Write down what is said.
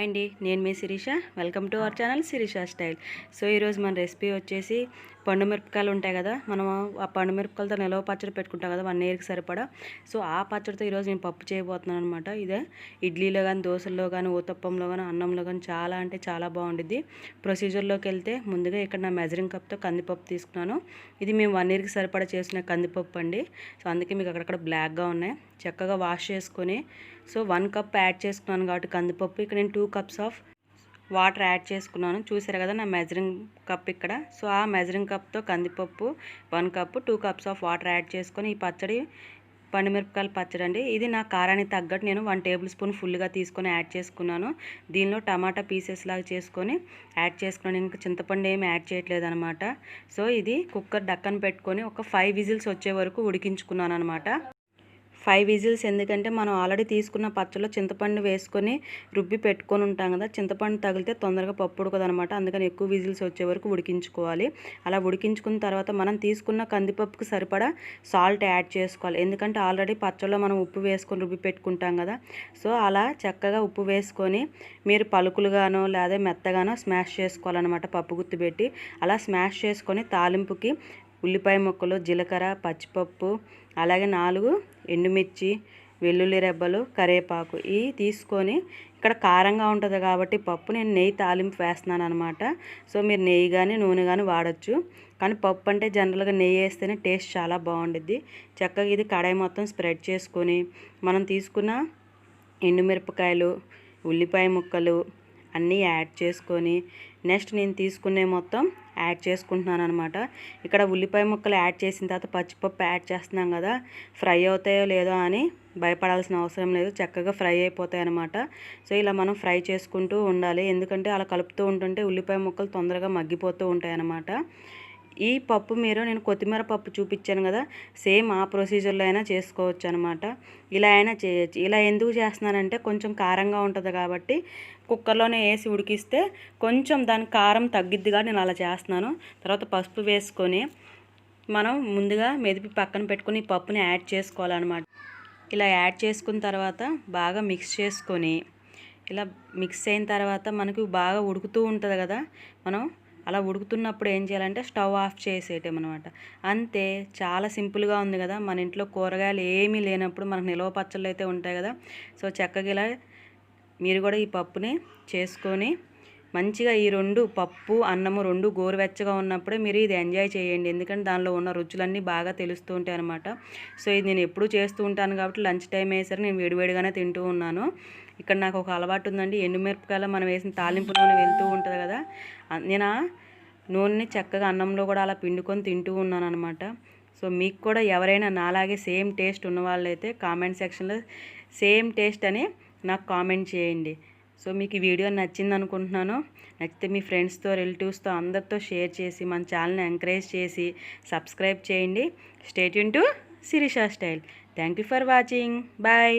Hi అండి, నేను మీ Sirisha. Welcome to our channel Sirisha style. So ఈరోజు మన రెసిపీ వచ్చేసి పండు మిరపకాయలు ఉంటాయి కదా, మనం ఆ పండు మిరపకాయలతో నిలవ పచ్చడి పెట్టుకుంటాం కదా 1 ఇయర్కి సరిపడా. సో ఆ పచ్చడితో ఈరోజు నేను పప్పు చేయబోతున్నాను అనమాట. ఇదే ఇడ్లీలో కానీ, దోశల్లో కానీ, ఊతప్పంలో కానీ, అన్నంలో కానీ చాలా అంటే చాలా బాగుండిద్ది. ప్రొసీజర్లోకి వెళ్తే ముందుగా ఇక్కడ నా మెజరింగ్ కప్తో కందిపప్పు తీసుకున్నాను. ఇది మేము 1 ఇయర్కి సరిపడా చేసిన కందిపప్పు అండి. సో అందుకే మీకు అక్కడక్కడ బ్లాక్గా ఉన్నాయి. చక్కగా వాష్ చేసుకొని సో 1 కప్ యాడ్ చేసుకున్నాను కాబట్టి కందిపప్పు, ఇక్కడ నేను 2 కప్స్ ఆఫ్ వాటర్ యాడ్ చేసుకున్నాను. చూసారు కదా నా మెజరింగ్ కప్ ఇక్కడ. సో ఆ మెజరింగ్ కప్తో కందిపప్పు 1 cup, 2 cups of water add చేసుకొని ఈ పచ్చడి పండుమిరపకాయల పచ్చడి అండి. ఇది నా కారానికి తగ్గట్టు నేను 1 టేబుల్ స్పూన్ ఫుల్గా తీసుకొని యాడ్ చేసుకున్నాను. దీనిలో టమాటా పీసెస్ లాగా చేసుకొని యాడ్ చేసుకున్నాను. ఇంకా చింతపండు ఏమి యాడ్ చేయట్లేదు అనమాట. సో ఇది కుక్కర్ డక్కన పెట్టుకొని ఒక 5 విజిల్స్ వచ్చే వరకు ఉడికించుకున్నాను అనమాట. 5 విజిల్స్ ఎందుకంటే మనం ఆల్రెడీ తీసుకున్న పచ్చలో చింతపండు వేసుకొని రుబ్బి పెట్టుకొని ఉంటాం కదా, చింతపండు తగిలితే తొందరగా పప్పు ఉడకదనమాట. అందుకని ఎక్కువ విజిల్స్ వచ్చే వరకు ఉడికించుకోవాలి. అలా ఉడికించుకున్న తర్వాత మనం తీసుకున్న కందిపప్పుకి సరిపడా సాల్ట్ యాడ్ చేసుకోవాలి. ఎందుకంటే ఆల్రెడీ పచ్చలో మనం ఉప్పు వేసుకొని రుబ్బి పెట్టుకుంటాం కదా. సో అలా చక్కగా ఉప్పు వేసుకొని మీరు పలుకులుగానో లేదా మెత్తగానో స్మాష్ చేసుకోవాలన్నమాట. పప్పు గుత్తి పెట్టి అలా స్మాష్ చేసుకొని తాలింపుకి ఉల్లిపాయ ముక్కలు, జీలకర్ర, పచ్చిపప్పు, అలాగే 4 ఎండుమిర్చి, వెల్లుల్లి రెబ్బలు, కరివేపాకు ఇవి తీసుకొని ఇక్కడ కారంగా ఉంటుంది కాబట్టి పప్పు నేను నెయ్యి తాలింపు వేస్తున్నాను అనమాట. సో మీరు నెయ్యి కానీ నూనె కానీ వాడచ్చు. కానీ పప్పు అంటే జనరల్గా నెయ్యి వేస్తేనే టేస్ట్ చాలా బాగుండిద్ది. చక్కగా ఇది కడాయి మొత్తం స్ప్రెడ్ చేసుకొని మనం తీసుకున్న ఎండుమిరపకాయలు, ఉల్లిపాయ ముక్కలు అన్నీ యాడ్ చేసుకొని నెక్స్ట్ నేను తీసుకునే మొత్తం యాడ్ చేసుకుంటున్నాను అనమాట. ఇక్కడ ఉల్లిపాయ ముక్కలు యాడ్ చేసిన తర్వాత పచ్చిపప్పు యాడ్ చేస్తున్నాం కదా, ఫ్రై అవుతాయో లేదో అని భయపడాల్సిన అవసరం లేదు. చక్కగా ఫ్రై అయిపోతాయి అనమాట. సో ఇలా మనం ఫ్రై చేసుకుంటూ ఉండాలి. ఎందుకంటే అలా కలుపుతూ ఉంటుంటే ఉల్లిపాయ ముక్కలు తొందరగా మగ్గిపోతూ ఉంటాయి అన్నమాట. ఈ పప్పు నేను కొత్తిమీర పప్పు చూపించాను కదా, సేమ్ ఆ ప్రొసీజర్లో అయినా చేసుకోవచ్చు అనమాట. ఇలా అయినా చేయొచ్చు. ఇలా ఎందుకు చేస్తున్నానంటే కొంచెం కారంగా ఉంటుంది కాబట్టి కుక్కర్లోనే వేసి ఉడికిస్తే కొంచెం దాని కారం తగ్గిద్దిగా నేను అలా చేస్తున్నాను. తర్వాత పసుపు వేసుకొని మనం ముందుగా మెదిపి పక్కన పెట్టుకుని పప్పుని యాడ్ చేసుకోవాలన్నమాట. ఇలా యాడ్ చేసుకున్న తర్వాత బాగా మిక్స్ చేసుకొని ఇలా మిక్స్ అయిన తర్వాత మనకి బాగా ఉడుకుతూ ఉంటుంది కదా, మనం అలా ఉడుకుతున్నప్పుడు ఏం చేయాలంటే స్టవ్ ఆఫ్ చేసేయటం అనమాట. అంతే, చాలా సింపుల్గా ఉంది కదా. మన ఇంట్లో కూరగాయలు ఏమీ లేనప్పుడు మనకు నిలవ పచ్చళ్ళు అయితే ఉంటాయి కదా. సో చక్కగా ఇలా మీరు కూడా ఈ పప్పుని చేసుకొని మంచిగా ఈ 2 పప్పు అన్నము 2 గోరువెచ్చగా ఉన్నప్పుడే మీరు ఇది ఎంజాయ్ చేయండి. ఎందుకంటే దానిలో ఉన్న రుచులన్నీ బాగా తెలుస్తూ ఉంటాయి అనమాట. సో ఇది నేను ఎప్పుడూ చేస్తూ ఉంటాను కాబట్టి లంచ్ టైం వేసరికి నేను వేడివేడిగానే తింటూ ఉన్నాను. ఇక్కడ నాకు ఒక అలవాటు ఉందండి, ఎండుమిరపకాయలు మనం వేసిన తాలింపు నూనె వెళ్తూ ఉంటుంది కదా, నేను ఆ నూనెని చక్కగా అన్నంలో కూడా అలా పిండుకొని తింటూ ఉన్నాను అనమాట. సో మీకు కూడా ఎవరైనా నాలాగే సేమ్ టేస్ట్ ఉన్న వాళ్ళైతే కామెంట్ సెక్షన్లో సేమ్ టేస్ట్ అని నాకు కామెంట్ చేయండి. సో మీకు ఈ వీడియో నచ్చింది అనుకుంటున్నాను. నచ్చితే మీ ఫ్రెండ్స్తో, రిలేటివ్స్తో అందరితో షేర్ చేసి మన ఛానల్ని ఎంకరేజ్ చేసి సబ్స్క్రైబ్ చేయండి. Stay tune to Shirisha style. Thank you for watching. Bye.